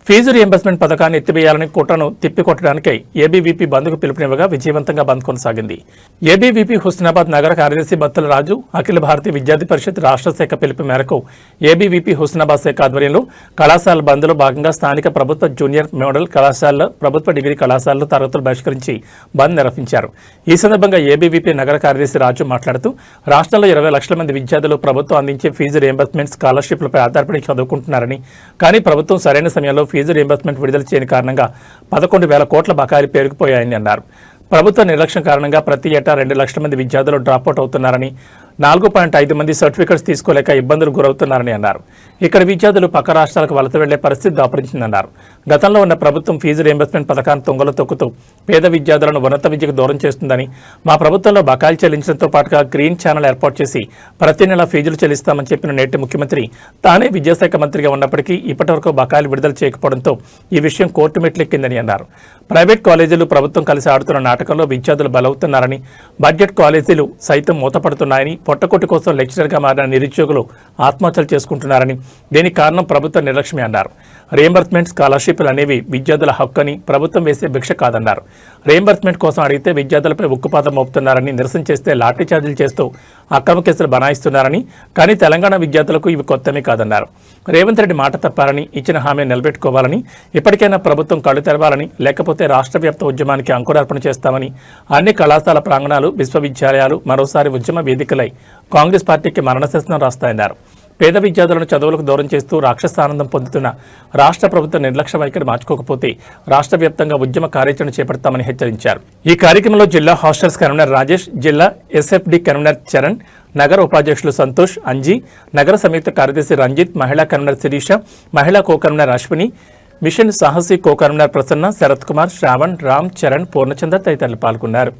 Fee reimbursement పథకాన్ని ఎత్తివేయాలని కుట్రను తిప్పికొట్టడానికై ABVP బంద్కు పిలుపునివ్వగా విజయవంతంగా బంద్ కొనసాగింది. ఏబీవీపీ హుస్నాబాద్ నగర కార్యదర్శి బత్తుల రాజు అఖిల భారతీయ విద్యార్థి పరిషత్ రాష్ట్ర శాఖ పిలుపు మేరకు ఏబీవీపీ హుస్నాబాద్ శాఖ ఆధ్వర్యంలో కళాశాల బంద్లో భాగంగా స్థానిక ప్రభుత్వ జూనియర్ మోడల్ కళాశాలలో ప్రభుత్వ డిగ్రీ కళాశాలలో తరగతులు బహిష్కరించి బంద్ నిర్వహించారు. ఈ సందర్భంగా ఏబీవీపీ నగర కార్యదర్శి రాజు మాట్లాడుతూ రాష్ట్రంలో 20 లక్షల మంది విద్యార్థులు ప్రభుత్వం అందించే ఫీజు రీయింబర్స్మెంట్ స్కాలర్షిప్లపై ఆధారపడి చదువుకుంటున్నారని, కానీ ప్రభుత్వం సరైన సమయంలో ఫీజు రీయింబర్స్మెంట్ విడుదల చేయని కారణంగా 11,000 కోట్ల బకాయిలు పేరుకుపోయాయని అన్నారు. ప్రభుత్వ నిర్లక్ష్యం కారణంగా ప్రతి ఏటా 2 లక్షల మంది విద్యార్థులు డ్రాపౌట్ అవుతున్నారని, 4.5 మంది సర్టిఫికెట్స్ తీసుకోలేక ఇబ్బందులు గురవుతున్నారని అన్నారు. ఇక్కడ విద్యార్థులు పక్క రాష్ట్రాలకు వలస వెళ్లే పరిస్థితి దాపరించిందన్నారు. గతంలో ఉన్న ప్రభుత్వం ఫీజు రీయింబర్స్మెంట్ పథకాన్ని తుంగలో తొక్కుతూ పేద విద్యార్థులను ఉన్నత విద్యకు దూరం చేస్తుందని, మా ప్రభుత్వంలో బకాయిలు చెల్లించడంతో పాటుగా గ్రీన్ ఛానల్ ఏర్పాటు చేసి ప్రతి నెల ఫీజులు చెల్లిస్తామని చెప్పిన నేటి ముఖ్యమంత్రి తానే విద్యాశాఖ మంత్రిగా ఉన్నప్పటికీ ఇప్పటివరకు బకాయిలు విడుదల చేయకపోవడంతో ఈ విషయం కోర్టు మెట్లెక్కిందని అన్నారు. ప్రైవేట్ కాలేజీలు ప్రభుత్వం కలిసి ఆడుతున్న నాటకంలో విద్యార్థులు బలవుతున్నారని, బడ్జెట్ కాలేజీలు సైతం మూతపడుతున్నాయని, పొట్టకొట్టు కోసం లెక్చరర్గా మారిన నిరుద్యోగులు ఆత్మహత్యలు చేసుకుంటున్నారని, దీనికి కారణం ప్రభుత్వ నిర్లక్ష్యమే అన్నారు. రీయింబర్స్మెంట్ స్కాలర్షిప్లు అనేవి విద్యార్థుల హక్కు అని, ప్రభుత్వం వేసే భిక్ష కాదన్నారు. రీయింబర్స్మెంట్ కోసం అడిగితే విద్యార్థులపై ఉక్కుపాదం మోపుతున్నారని, నిరసన చేస్తే లాఠీ చార్జీలు చేస్తూ అక్రమ కేసులు బనాయిస్తున్నారని, కానీ తెలంగాణ విద్యార్థులకు ఇవి కొత్తమే కాదన్నారు. రేవంత్ రెడ్డి మాట తప్పారని, ఇచ్చిన హామీ నిలబెట్టుకోవాలని, ఇప్పటికైనా ప్రభుత్వం కళ్ళు తెరవాలని, లేకపోతే రాష్ట్ర వ్యాప్త ఉద్యమానికి అంకురార్పణ చేస్తామని, అన్ని కళాశాల ప్రాంగణాలు, విశ్వవిద్యాలయాలు మరోసారి ఉద్యమ వేదికలై కాంగ్రెస్ పార్టీకి మరణశాసనం రాస్తాయన్నారు. పేద విద్యార్థులను చదువులకు దూరం చేస్తూ రాక్షసానందం పొందుతున్న రాష్ట్ర ప్రభుత్వ నిర్లక్ష్య వైఖరి మార్చుకోకపోతే రాష్ట్ర వ్యాప్తంగా ఉద్యమ కార్యాచరణ చేపడతామని హెచ్చరించారు. ఈ కార్యక్రమంలో జిల్లా హాస్టల్స్ కన్వీనర్ రాజేష్, జిల్లా ఎస్ఎఫ్డి కన్వీనర్ చరణ్, నగర ఉపాధ్యక్షులు సంతోష్, అంజీ, నగర సంయుక్త కార్యదర్శి రంజిత్, మహిళా కన్వీనర్ శిరీష, మహిళా co convener Ashwini, mission Sahasi co convener Prasanna, Sharath Kumar, Shravan, Ram, Charan, Purnachandra తదితరులు పాల్గొన్నారు.